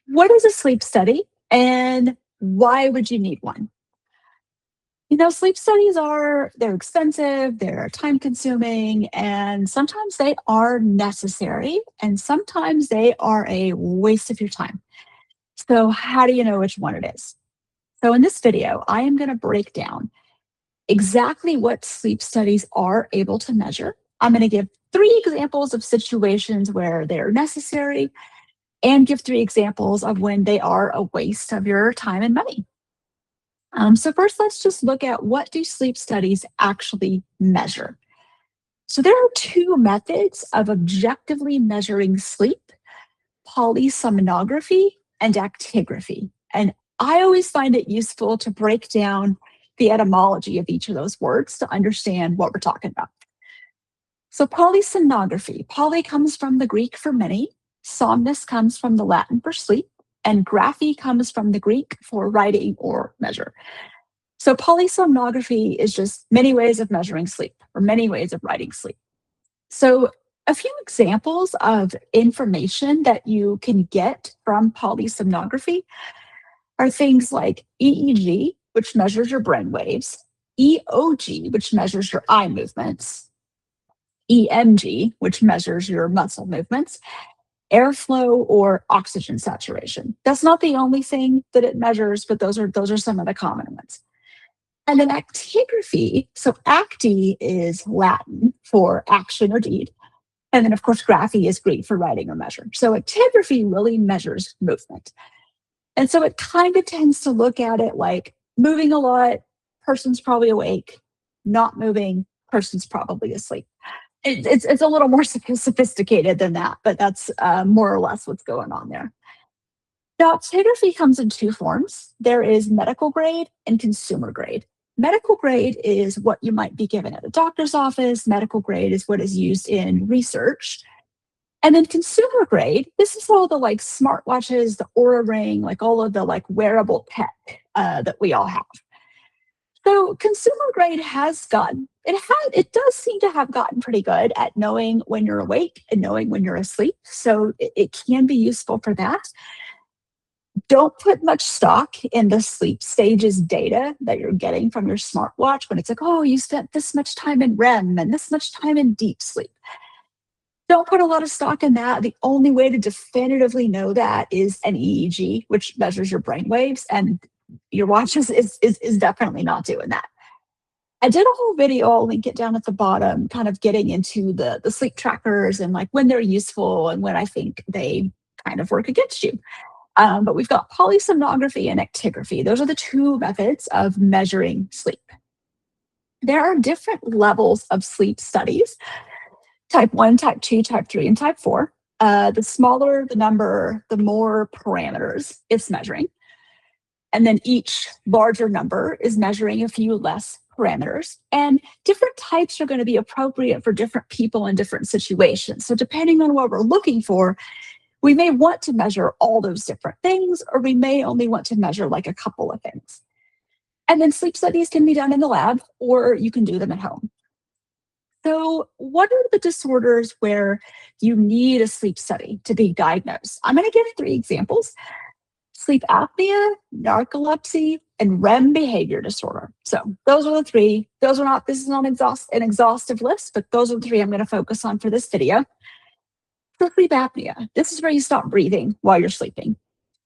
What is a sleep study and why would you need one? Sleep studies they're expensive, they're time consuming, and sometimes they are necessary, and sometimes they are a waste of your time. So how do you know which one it is? So in this video, I am going to break down exactly what sleep studies are able to measure. I'm going to give 3 examples of situations where they're necessary and give 3 examples of when they are a waste of your time and money. So first, let's just look at what do sleep studies actually measure. So there are 2 methods of objectively measuring sleep: polysomnography and actigraphy. And I always find it useful to break down the etymology of each of those words to understand what we're talking about. So polysomnography, poly comes from the Greek for many, somnus comes from the Latin for sleep, and graphy comes from the Greek for writing or measure. So polysomnography is just many ways of measuring sleep or many ways of writing sleep. So a few examples of information that you can get from polysomnography are things like EEG, which measures your brain waves, EOG, which measures your eye movements, EMG, which measures your muscle movements, airflow or oxygen saturation. That's not the only thing that it measures, but those are some of the common ones. And then actigraphy, so acti is Latin for action or deed. And then, of course, graphy is Greek for writing or measure. So actigraphy really measures movement. And so it kind of tends to look at it like moving a lot, person's probably awake; not moving, person's probably asleep. It's a little more sophisticated than that, but that's more or less what's going on there. Now, actigraphy comes in 2 forms. There is medical grade and consumer grade. Medical grade is what you might be given at a doctor's office. Medical grade is what is used in research. And then consumer grade, this is all the like smartwatches, the Aura Ring, like all of the like wearable tech that we all have. So consumer grade it does seem to have gotten pretty good at knowing when you're awake and knowing when you're asleep. So it can be useful for that. Don't put much stock in the sleep stages data that you're getting from your smartwatch when it's like, oh, you spent this much time in REM and this much time in deep sleep. Don't put a lot of stock in that. The only way to definitively know that is an EEG, which measures your brain waves, and your watch is definitely not doing that. I did a whole video, I'll link it down at the bottom, kind of getting into the sleep trackers and like when they're useful and when I think they kind of work against you. But we've got polysomnography and actigraphy. Those are the 2 methods of measuring sleep. There are different levels of sleep studies: type 1, type 2, type 3, and type 4. The smaller the number, the more parameters it's measuring. And then each larger number is measuring a few less parameters. And different types are going to be appropriate for different people in different situations. So depending on what we're looking for, we may want to measure all those different things, or we may only want to measure like a couple of things. And then sleep studies can be done in the lab, or you can do them at home. So what are the disorders where you need a sleep study to be diagnosed? I'm going to give 3 examples: sleep apnea, narcolepsy, and REM behavior disorder. So those are the 3. This is not an exhaustive list, but those are the 3 I'm going to focus on for this video. For sleep apnea, this is where you stop breathing while you're sleeping.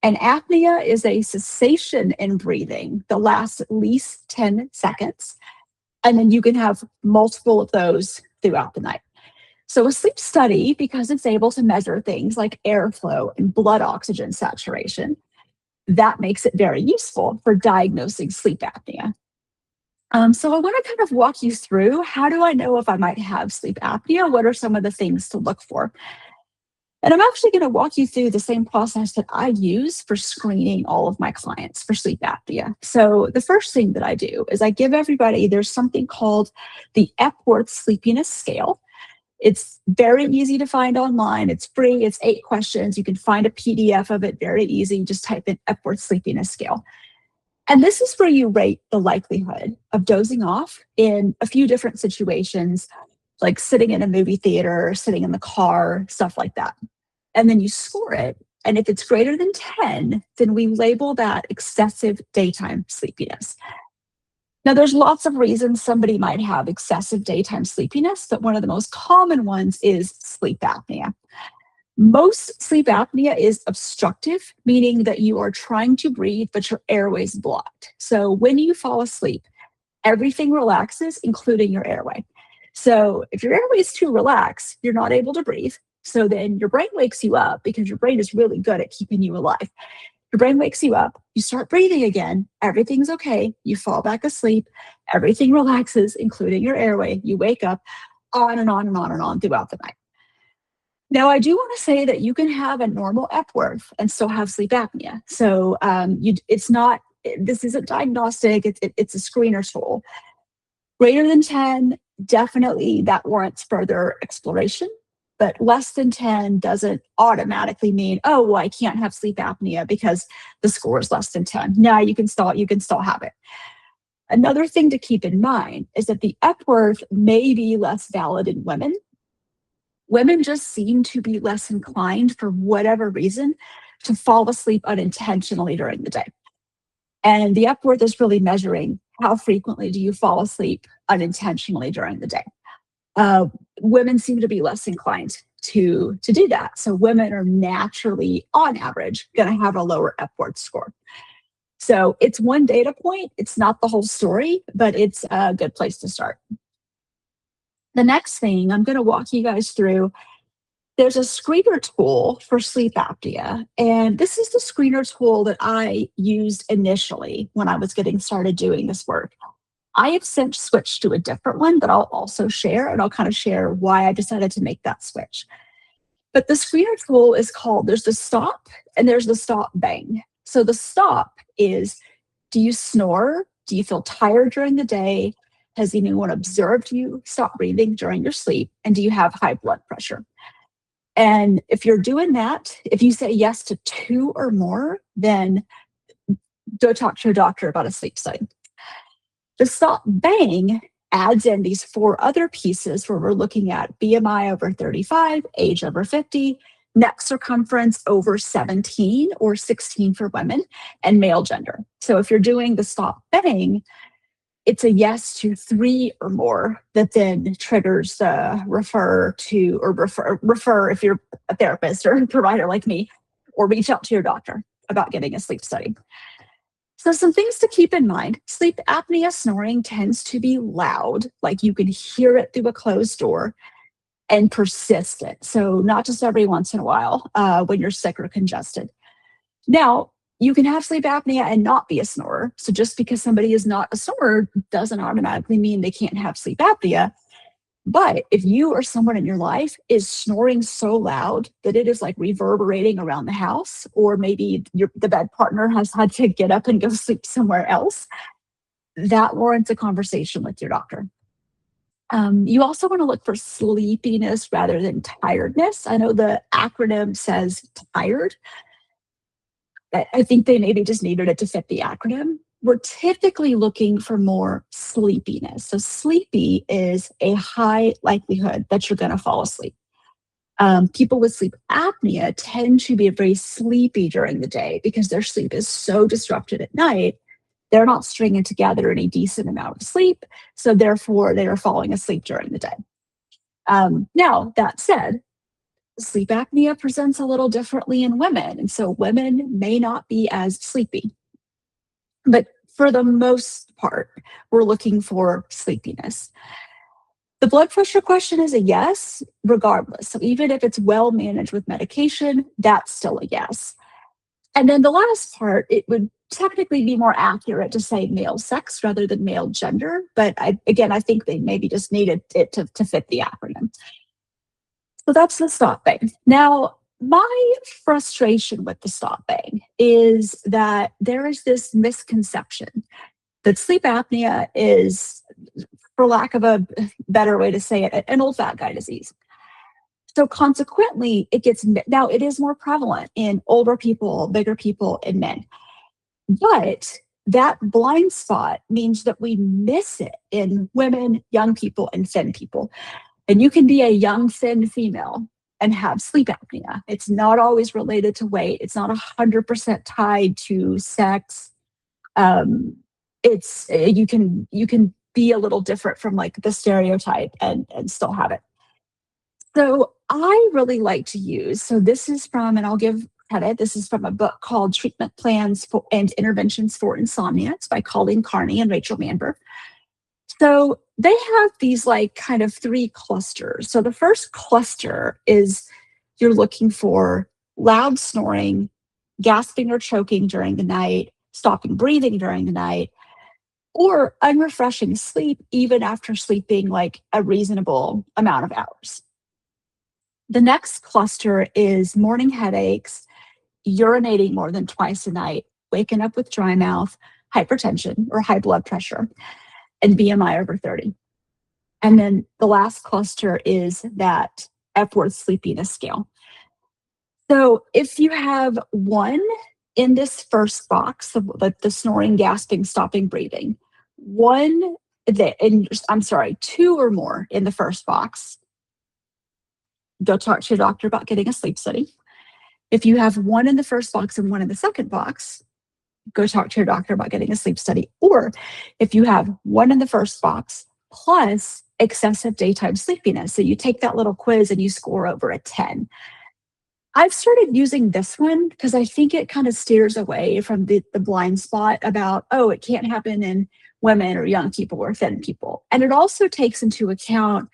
And apnea is a cessation in breathing that lasts at least 10 seconds. And then you can have multiple of those throughout the night. So a sleep study, because it's able to measure things like airflow and blood oxygen saturation, that makes it very useful for diagnosing sleep apnea. So I want to kind of walk you through, how do I know if I might have sleep apnea? What are some of the things to look for? And I'm actually going to walk you through the same process that I use for screening all of my clients for sleep apnea. So the first thing that I do is I give everybody, there's something called the Epworth Sleepiness Scale. It's very easy to find online. It's free. It's 8 questions. You can find a PDF of it very easy. Just type in Epworth Sleepiness Scale. And this is where you rate the likelihood of dozing off in a few different situations, like sitting in a movie theater, sitting in the car, stuff like that. And then you score it And if it's greater than 10, then we label that excessive daytime sleepiness. Now, there's lots of reasons somebody might have excessive daytime sleepiness, but one of the most common ones is sleep apnea. Most sleep apnea is obstructive, meaning that you are trying to breathe, but your airway is blocked. So when you fall asleep, everything relaxes, including your airway. So if your airway is too relaxed, you're not able to breathe. So then your brain wakes you up because your brain is really good at keeping you alive. Your brain wakes you up, you start breathing again, everything's okay, you fall back asleep, everything relaxes, including your airway, you wake up, on and on and on and on throughout the night. Now, I do want to say that you can have a normal Epworth and still have sleep apnea. So this isn't diagnostic, it's a screener tool. Greater than 10, definitely that warrants further exploration. But less than 10 doesn't automatically mean, oh, well, I can't have sleep apnea because the score is less than 10. No, you can still have it. Another thing to keep in mind is that the Epworth may be less valid in women. Women just seem to be less inclined, for whatever reason, to fall asleep unintentionally during the day. And the Epworth is really measuring how frequently do you fall asleep unintentionally during the day. Women seem to be less inclined to do that. So women are naturally, on average, going to have a lower Epworth score. So it's one data point. It's not the whole story, but it's a good place to start. The next thing I'm going to walk you guys through, there's a screener tool for sleep apnea. And this is the screener tool that I used initially when I was getting started doing this work. I have since switched to a different one that I'll also share, and I'll kind of share why I decided to make that switch. But the screener tool is called, there's the stop and there's the stop bang. So the stop is, do you snore? Do you feel tired during the day? Has anyone observed you stop breathing during your sleep? And do you have high blood pressure? And if you're doing that, if you say yes to 2 or more, then go talk to your doctor about a sleep study. The stop bang adds in these 4 other pieces where we're looking at BMI over 35, age over 50, neck circumference over 17 or 16 for women, and male gender. So if you're doing the stop bang, it's a yes to 3 or more that then triggers the refer if you're a therapist or a provider like me, or reach out to your doctor about getting a sleep study. So some things to keep in mind. Sleep apnea snoring tends to be loud, like you can hear it through a closed door, and persistent. So not just every once in a while when you're sick or congested. Now, you can have sleep apnea and not be a snorer. So just because somebody is not a snorer doesn't automatically mean they can't have sleep apnea. But if you or someone in your life is snoring so loud that it is like reverberating around the house, or maybe the bed partner has had to get up and go sleep somewhere else, that warrants a conversation with your doctor. You also want to look for sleepiness rather than tiredness. I know the acronym says tired. I think they maybe just needed it to fit the acronym. We're typically looking for more sleepiness. So sleepy is a high likelihood that you're going to fall asleep. People with sleep apnea tend to be very sleepy during the day because their sleep is so disrupted at night. They're not stringing together any decent amount of sleep. So therefore, they are falling asleep during the day. Now, that said, sleep apnea presents a little differently in women. And so women may not be as sleepy. But for the most part, we're looking for sleepiness. The blood pressure question is a yes, regardless. So even if it's well managed with medication, that's still a yes. And then the last part, it would technically be more accurate to say male sex rather than male gender. But I think they maybe just needed it to fit the acronym. So that's the stop bang. Now, my frustration with the stop bang is that there is this misconception that sleep apnea is, for lack of a better way to say it, an old fat guy disease. So consequently, now it is more prevalent in older people, bigger people, and men. But that blind spot means that we miss it in women, young people, and thin people. And you can be a young, thin female and have sleep apnea. It's not always related to weight. It's not 100% tied to sex. It's you can be a little different from like the stereotype and still have it. So I really like to use, so this is from, and I'll give credit, this is from a book called Treatment Plans for, and Interventions for Insomnia. It's by Colleen Carney and Rachel Manber. So they have these like kind of three clusters. So the first cluster is you're looking for loud snoring, gasping or choking during the night, stopping breathing during the night, or unrefreshing sleep even after sleeping like a reasonable amount of hours. The next cluster is morning headaches, urinating more than twice a night, waking up with dry mouth, hypertension or high blood pressure, and BMI over 30. And then the last cluster is that Epworth sleepiness scale. So if you have one in this first box, the snoring, gasping, stopping breathing, two or more in the first box, go talk to your doctor about getting a sleep study. If you have one in the first box and one in the second box, go talk to your doctor about getting a sleep study. Or if you have one in the first box plus excessive daytime sleepiness, so you take that little quiz and you score over a 10. I've started using this one because I think it kind of steers away from the blind spot about, oh, it can't happen in women or young people or thin people. And it also takes into account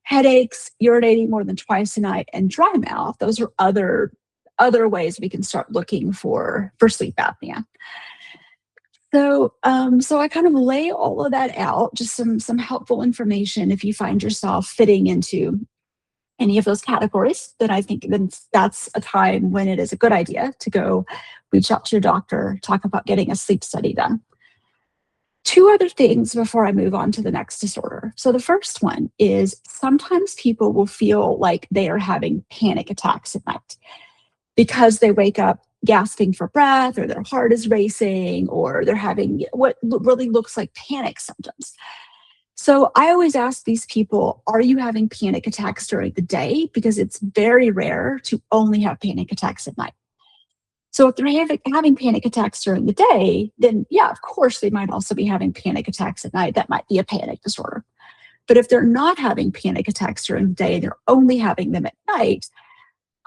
headaches, urinating more than twice a night, and dry mouth. Those are other ways we can start looking for sleep apnea. So I kind of lay all of that out, just some helpful information if you find yourself fitting into any of those categories. Then I think that's a time when it is a good idea to go reach out to your doctor, talk about getting a sleep study done. Two other things before I move on to the next disorder. So the first one is sometimes people will feel like they are having panic attacks at night because they wake up gasping for breath, or their heart is racing, or they're having what really looks like panic symptoms. So I always ask these people, are you having panic attacks during the day? Because it's very rare to only have panic attacks at night. So if they're having panic attacks during the day, then yeah, of course, they might also be having panic attacks at night. That might be a panic disorder. But if they're not having panic attacks during the day, they're only having them at night,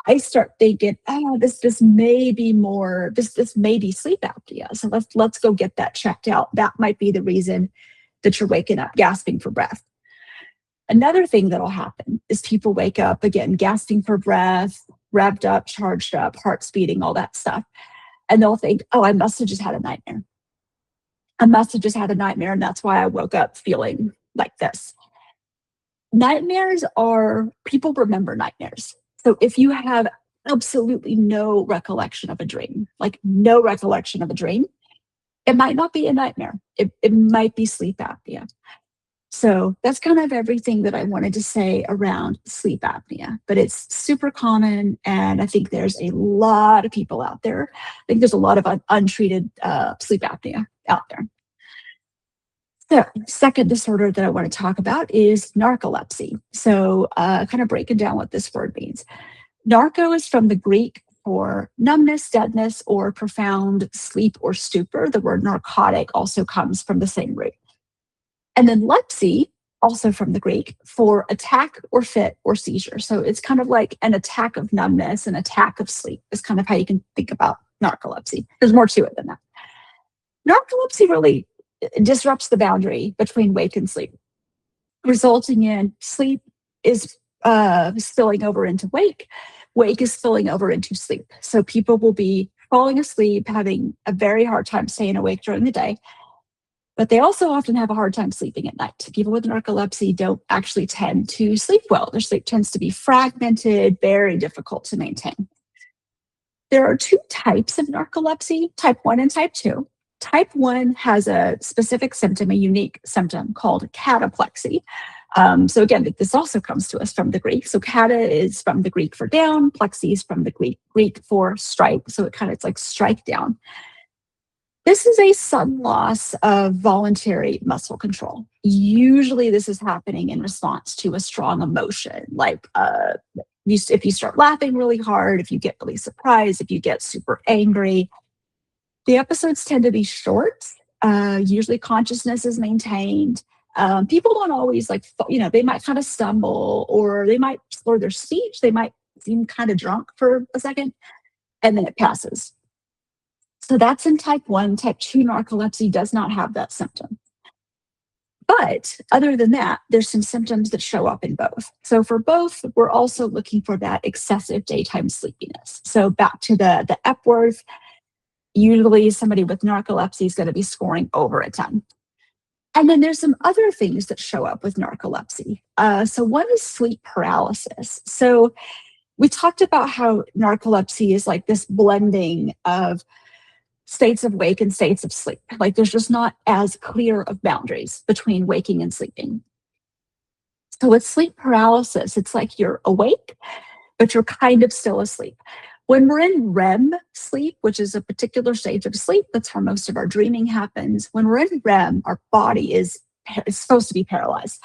I start thinking, oh, this may be more, this may be sleep apnea. So let's go get that checked out. That might be the reason that you're waking up gasping for breath. Another thing that'll happen is people wake up again, gasping for breath, revved up, charged up, heart speeding, all that stuff. And they'll think, oh, I must have just had a nightmare. I must have just had a nightmare, and that's why I woke up feeling like this. Nightmares are, people remember nightmares. So if you have absolutely no recollection of a dream, like no recollection of a dream, it might not be a nightmare. It might be sleep apnea. So that's kind of everything that I wanted to say around sleep apnea, but it's super common. And I think there's a lot of people out there. I think there's a lot of untreated sleep apnea out there. So second disorder that I want to talk about is narcolepsy. So kind of breaking down what this word means. Narco is from the Greek for numbness, deadness, or profound sleep or stupor. The word narcotic also comes from the same root. And then lepsy, also from the Greek, for attack or fit or seizure. So it's kind of like an attack of numbness, an attack of sleep is kind of how you can think about narcolepsy. There's more to it than that. Narcolepsy really disrupts the boundary between wake and sleep, resulting in sleep is spilling over into wake, wake is spilling over into sleep. So people will be falling asleep, having a very hard time staying awake during the day, but they also often have a hard time sleeping at night. People with narcolepsy don't actually tend to sleep well. Their sleep tends to be fragmented, very difficult to maintain. There are two types of narcolepsy, type 1 and type 2. Type 1 has a specific symptom, a unique symptom called cataplexy. So again, this also comes to us from the Greek. So cata is from the Greek for down, plexi is from the Greek for strike. So it's like strike down. This is a sudden loss of voluntary muscle control. Usually this is happening in response to a strong emotion, like If you start laughing really hard, if you get really surprised, if you get super angry, the episodes tend to be short. Usually consciousness is maintained. People don't always they might kind of stumble or they might slur their speech. They might seem kind of drunk for a second and then it passes. So that's in type 1. Type 2 narcolepsy does not have that symptom. But other than that, there's some symptoms that show up in both. So for both, we're also looking for that excessive daytime sleepiness. So back to the Epworth, usually somebody with narcolepsy is going to be scoring over a 10. And then there's some other things that show up with narcolepsy. So one is sleep paralysis. So we talked about how narcolepsy is like this blending of states of wake and states of sleep. Like there's just not as clear of boundaries between waking and sleeping. So with sleep paralysis, it's like you're awake, but you're kind of still asleep. When we're in REM sleep, which is a particular stage of sleep, that's where most of our dreaming happens. When we're in REM, our body is supposed to be paralyzed.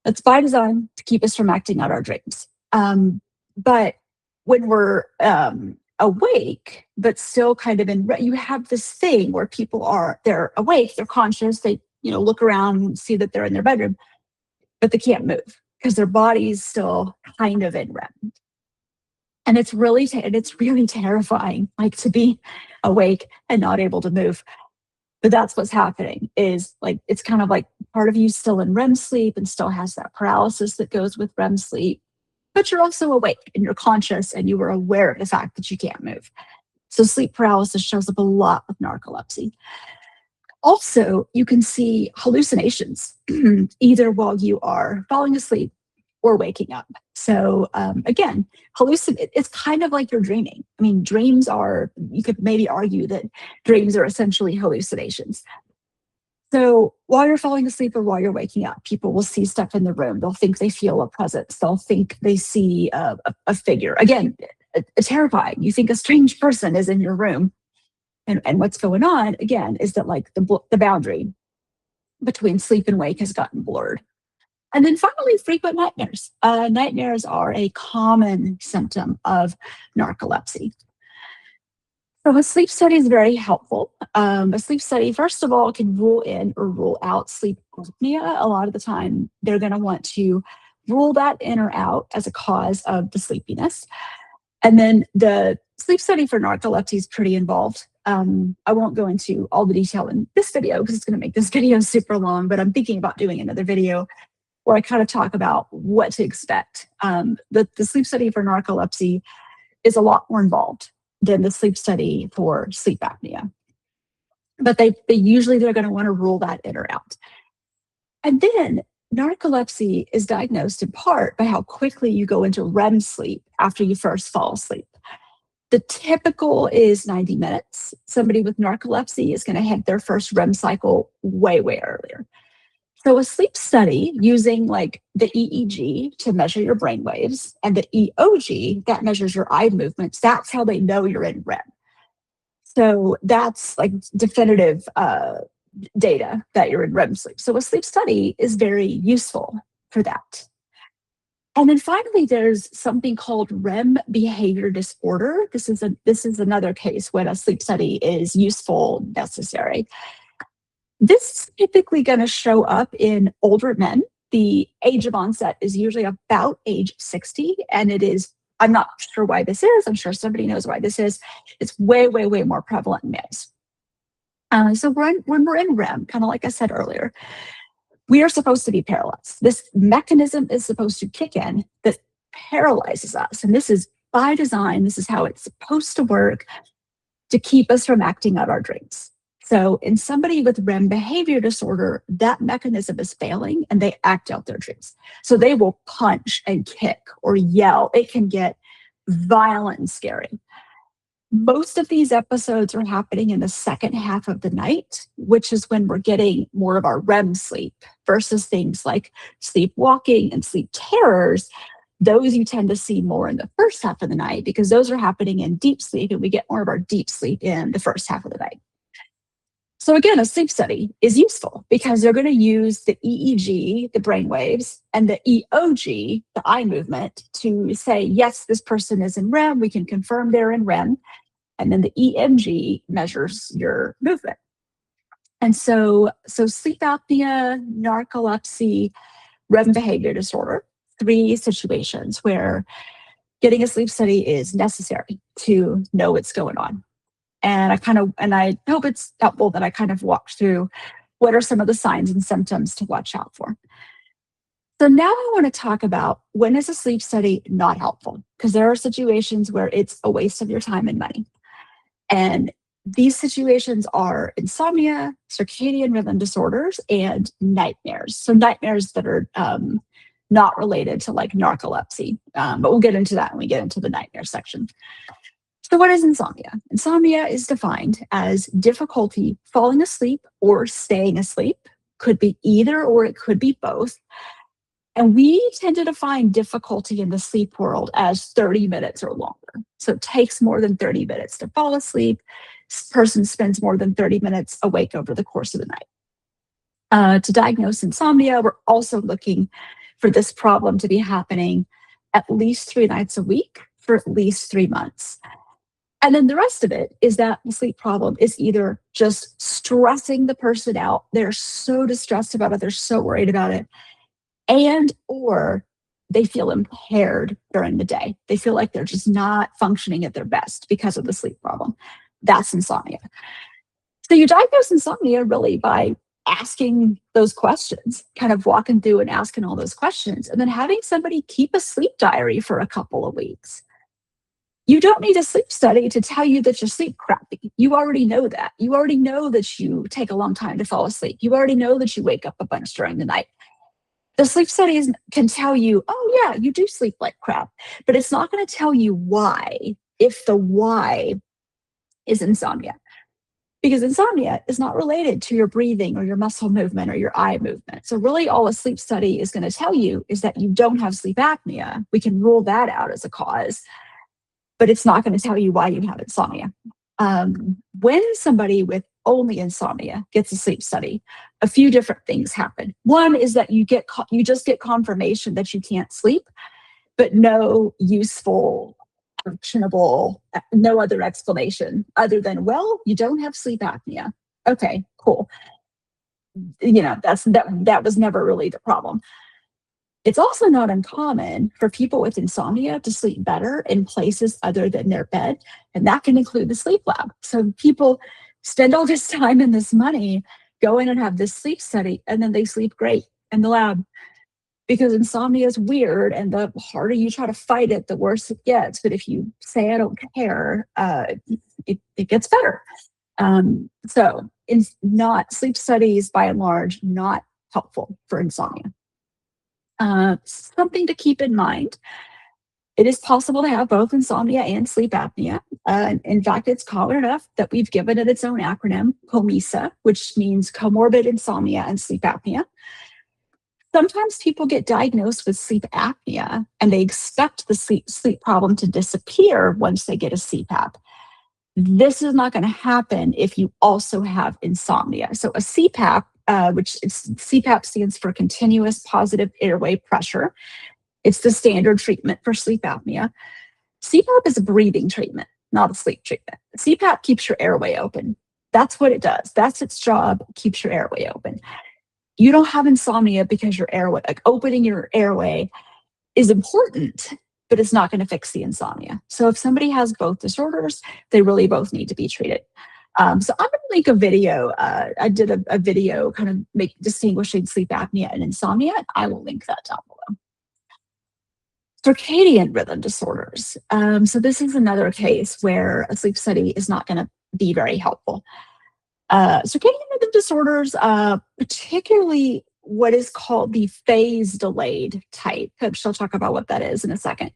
That's by design to keep us from acting out our dreams. But when we're awake, but still kind of in, you have this thing where they're awake, they're conscious, they look around and see that they're in their bedroom, but they can't move because their body's still kind of in REM. And it's really terrifying, like to be awake and not able to move. But that's what's happening is like, it's kind of like part of you still in REM sleep and still has that paralysis that goes with REM sleep. But you're also awake and you're conscious and you are aware of the fact that you can't move. So sleep paralysis shows up a lot with narcolepsy. Also, you can see hallucinations either while you are falling asleep or waking up. So again, it's kind of like you're dreaming. I mean, you could maybe argue that dreams are essentially hallucinations. So while you're falling asleep or while you're waking up, people will see stuff in the room. They'll think they feel a presence. They'll think they see a figure. Again, terrifying. You think a strange person is in your room. And what's going on, again, is that like the boundary between sleep and wake has gotten blurred. And then finally, frequent nightmares. Nightmares are a common symptom of narcolepsy. So a sleep study is very helpful. A sleep study, first of all, can rule in or rule out sleep apnea. A lot of the time, they're going to want to rule that in or out as a cause of the sleepiness. And then the sleep study for narcolepsy is pretty involved. I won't go into all the detail in this video because it's going to make this video super long, but I'm thinking about doing another video where I kind of talk about what to expect. The sleep study for narcolepsy is a lot more involved than the sleep study for sleep apnea. But they're going to want to rule that in or out. And then narcolepsy is diagnosed in part by how quickly you go into REM sleep after you first fall asleep. The typical is 90 minutes. Somebody with narcolepsy is going to have their first REM cycle way, way earlier. So a sleep study using like the EEG to measure your brain waves and the EOG that measures your eye movements, that's how they know you're in REM. So that's like definitive data that you're in REM sleep. So a sleep study is very useful for that. And then finally, there's something called REM behavior disorder. This is another case when a sleep study is useful, necessary. This is typically going to show up in older men. The age of onset is usually about age 60, and I'm not sure why this is. I'm sure somebody knows why this is. It's way, way, way more prevalent in males. So when we're in REM, kind of like I said earlier, we are supposed to be paralyzed. This mechanism is supposed to kick in that paralyzes us. And this is by design. This is how it's supposed to work to keep us from acting out our dreams. So in somebody with REM behavior disorder, that mechanism is failing and they act out their dreams. So they will punch and kick or yell. It can get violent and scary. Most of these episodes are happening in the second half of the night, which is when we're getting more of our REM sleep versus things like sleepwalking and sleep terrors. Those you tend to see more in the first half of the night because those are happening in deep sleep and we get more of our deep sleep in the first half of the night. So again, a sleep study is useful because they're going to use the EEG, the brain waves, and the EOG, the eye movement, to say, yes, this person is in REM. We can confirm they're in REM. And then the EMG measures your movement. And so sleep apnea, narcolepsy, REM behavior disorder, three situations where getting a sleep study is necessary to know what's going on. And I hope it's helpful that I kind of walked through what are some of the signs and symptoms to watch out for. So now I want to talk about when is a sleep study not helpful, because there are situations where it's a waste of your time and money. And these situations are insomnia, circadian rhythm disorders, and nightmares. So nightmares that are not related to like narcolepsy, but we'll get into that when we get into the nightmare section. So what is insomnia? Insomnia is defined as difficulty falling asleep or staying asleep. Could be either or it could be both. And we tend to define difficulty in the sleep world as 30 minutes or longer. So it takes more than 30 minutes to fall asleep. This person spends more than 30 minutes awake over the course of the night. To diagnose insomnia, we're also looking for this problem to be happening at least 3 nights a week for at least 3 months. And then the rest of it is that the sleep problem is either just stressing the person out. They're so distressed about it. They're so worried about it. And or they feel impaired during the day. They feel like they're just not functioning at their best because of the sleep problem. That's insomnia. So you diagnose insomnia really by asking those questions, kind of walking through and asking all those questions, and then having somebody keep a sleep diary for a couple of weeks. You don't need a sleep study to tell you that you sleep crappy. You already know that. You already know that you take a long time to fall asleep. You already know that you wake up a bunch during the night. The sleep studies can tell you, oh, yeah, you do sleep like crap, but it's not going to tell you why, if the why is insomnia. Because insomnia is not related to your breathing or your muscle movement or your eye movement. So, really, all a sleep study is going to tell you is that you don't have sleep apnea. We can rule that out as a cause, but it's not going to tell you why you have insomnia. When somebody with only insomnia gets a sleep study, a few different things happen. One is that you just get confirmation that you can't sleep, but no useful, actionable, no other explanation other than, well, you don't have sleep apnea. Okay, cool. That was never really the problem. It's also not uncommon for people with insomnia to sleep better in places other than their bed, and that can include the sleep lab. So people spend all this time and this money, go in and have this sleep study, and then they sleep great in the lab because insomnia is weird, and the harder you try to fight it, the worse it gets. But if you say, I don't care, it gets better. So it's not sleep studies by and large, not helpful for insomnia. Something to keep in mind, it is possible to have both insomnia and sleep apnea. In fact, it's common enough that we've given it its own acronym, COMISA, which means comorbid insomnia and sleep apnea. Sometimes people get diagnosed with sleep apnea and they expect the sleep problem to disappear once they get a CPAP. This is not going to happen if you also have insomnia. So a CPAP, CPAP stands for continuous positive airway pressure. It's the standard treatment for sleep apnea. CPAP is a breathing treatment, not a sleep treatment. CPAP keeps your airway open. That's what it does. That's its job, keeps your airway open. You don't have insomnia because your airway, like opening your airway is important, but it's not going to fix the insomnia. So if somebody has both disorders, they really both need to be treated. So I'm going to link a video. I did a video kind of distinguishing sleep apnea and insomnia. I will link that down below. Circadian rhythm disorders. So this is another case where a sleep study is not going to be very helpful. Circadian rhythm disorders, particularly what is called the phase delayed type, which I'll talk about what that is in a second,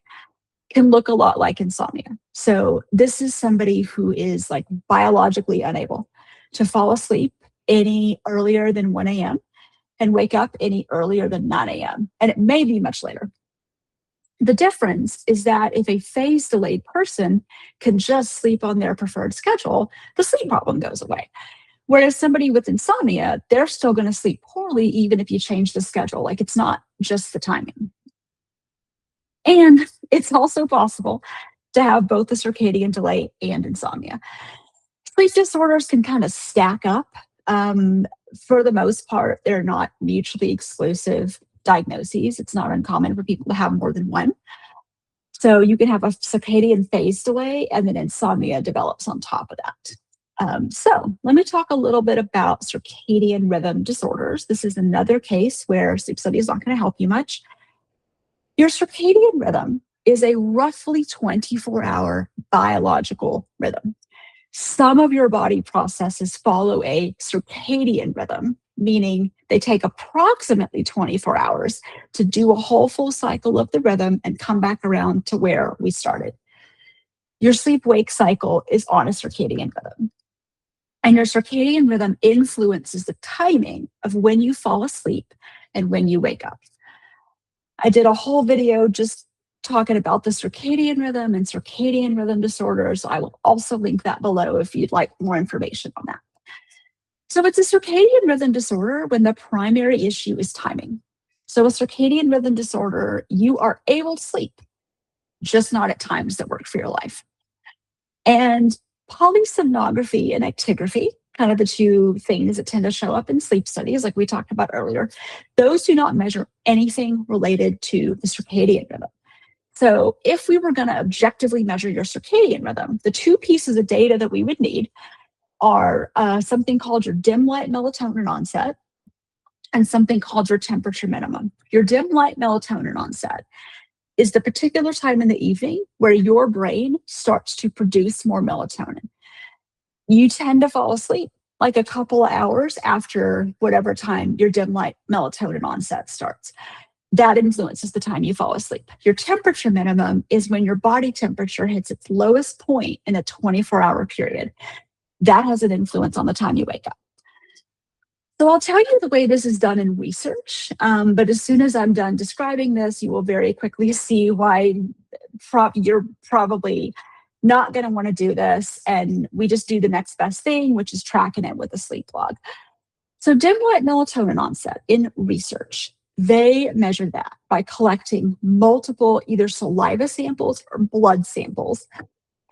can look a lot like insomnia. So this is somebody who is like biologically unable to fall asleep any earlier than 1 a.m. and wake up any earlier than 9 a.m. And it may be much later. The difference is that if a phase delayed person can just sleep on their preferred schedule, the sleep problem goes away. Whereas somebody with insomnia, they're still going to sleep poorly even if you change the schedule. Like it's not just the timing. And it's also possible to have both the circadian delay and insomnia. Sleep disorders can kind of stack up. For the most part, they're not mutually exclusive diagnoses. It's not uncommon for people to have more than one. So you can have a circadian phase delay and then insomnia develops on top of that. So let me talk a little bit about circadian rhythm disorders. This is another case where sleep study is not going to help you much. Your circadian rhythm is a roughly 24-hour biological rhythm. Some of your body processes follow a circadian rhythm, meaning they take approximately 24 hours to do a whole full cycle of the rhythm and come back around to where we started. Your sleep-wake cycle is on a circadian rhythm. And your circadian rhythm influences the timing of when you fall asleep and when you wake up. I did a whole video just talking about the circadian rhythm and circadian rhythm disorders. I will also link that below if you'd like more information on that. So it's a circadian rhythm disorder when the primary issue is timing. So a circadian rhythm disorder, you are able to sleep, just not at times that work for your life. And polysomnography and actigraphy, kind of the two things that tend to show up in sleep studies, like we talked about earlier, those do not measure anything related to the circadian rhythm. So if we were going to objectively measure your circadian rhythm, the two pieces of data that we would need are something called your dim light melatonin onset and something called your temperature minimum. Your dim light melatonin onset is the particular time in the evening where your brain starts to produce more melatonin. You tend to fall asleep like a couple of hours after whatever time your dim light melatonin onset starts. That influences the time you fall asleep. Your temperature minimum is when your body temperature hits its lowest point in a 24-hour period. That has an influence on the time you wake up. So I'll tell you the way this is done in research, but as soon as I'm done describing this, you will very quickly see why you're probably not going to want to do this, and we just do the next best thing, which is tracking it with a sleep log. So dim light melatonin onset in research, they measure that by collecting multiple either saliva samples or blood samples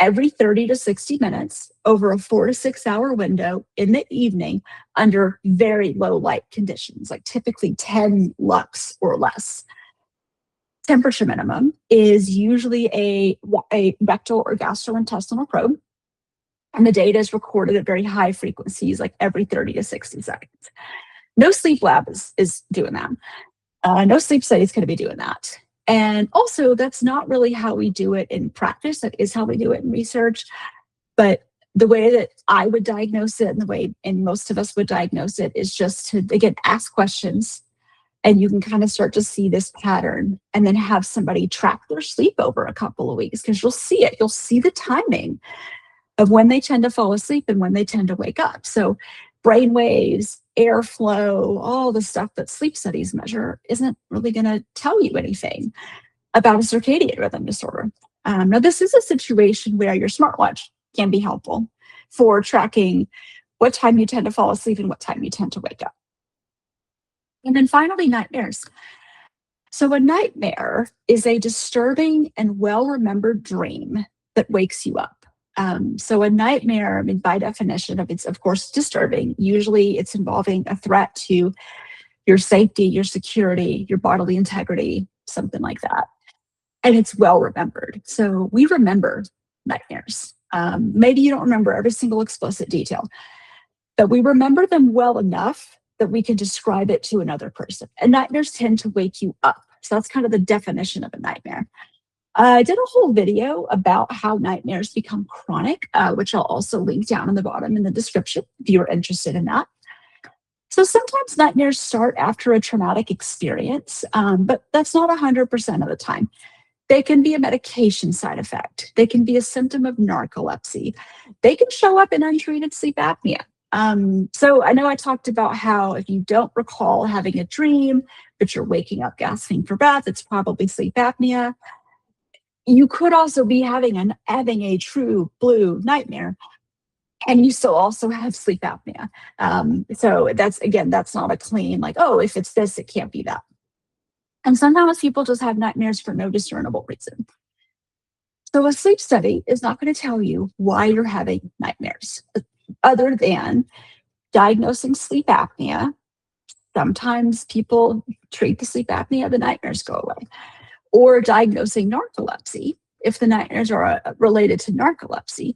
every 30 to 60 minutes over a 4 to 6 hour window in the evening under very low light conditions, like typically 10 lux or less. Temperature minimum is usually a rectal or gastrointestinal probe, and the data is recorded at very high frequencies, like every 30 to 60 seconds. No sleep lab is doing that. No sleep study is going to be doing that. And also, that's not really how we do it in practice. That is how we do it in research. But the way that I would diagnose it and the way and most of us would diagnose it is just to, again, ask questions. And you can kind of start to see this pattern and then have somebody track their sleep over a couple of weeks because you'll see it. You'll see the timing of when they tend to fall asleep and when they tend to wake up. So brain waves, airflow, all the stuff that sleep studies measure isn't really going to tell you anything about a circadian rhythm disorder. Now, this is a situation where your smartwatch can be helpful for tracking what time you tend to fall asleep and what time you tend to wake up. And then finally, nightmares. So a nightmare is a disturbing and well-remembered dream that wakes you up. So a nightmare, I mean, by definition, it's of course disturbing. Usually it's involving a threat to your safety, your security, your bodily integrity, something like that. And it's well remembered. So we remember nightmares. Maybe you don't remember every single explicit detail, but we remember them well enough that we can describe it to another person. And nightmares tend to wake you up. So that's kind of the definition of a nightmare. I did a whole video about how nightmares become chronic, which I'll also link down in the bottom in the description if you're interested in that. So sometimes nightmares start after a traumatic experience, but that's not 100% of the time. They can be a medication side effect. They can be a symptom of narcolepsy. They can show up in untreated sleep apnea. So I know I talked about how if you don't recall having a dream, but you're waking up gasping for breath, it's probably sleep apnea. You could also be having a true blue nightmare and you still also have sleep apnea. So that's not a clean, like, oh, if it's this, it can't be that. And sometimes people just have nightmares for no discernible reason. So a sleep study is not going to tell you why you're having nightmares, other than diagnosing sleep apnea. Sometimes people treat the sleep apnea, the nightmares go away. Or diagnosing narcolepsy, if the nightmares are related to narcolepsy.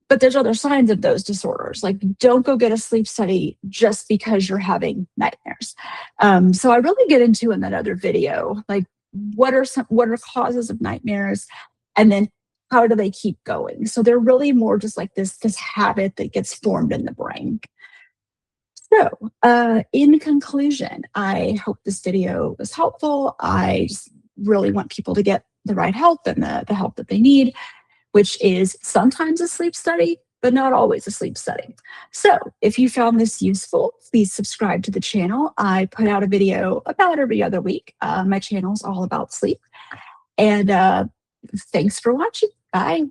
But there's other signs of those disorders. Like, don't go get a sleep study just because you're having nightmares. So I really get into in that other video, like, what are causes of nightmares, and then how do they keep going? So they're really more just like this habit that gets formed in the brain. So, in conclusion, I hope this video was helpful. I just really want people to get the right help and the help that they need, which is sometimes a sleep study, but not always a sleep study. So if you found this useful, please subscribe to the channel. I put out a video about every other week. My channel is all about sleep. And thanks for watching. Bye.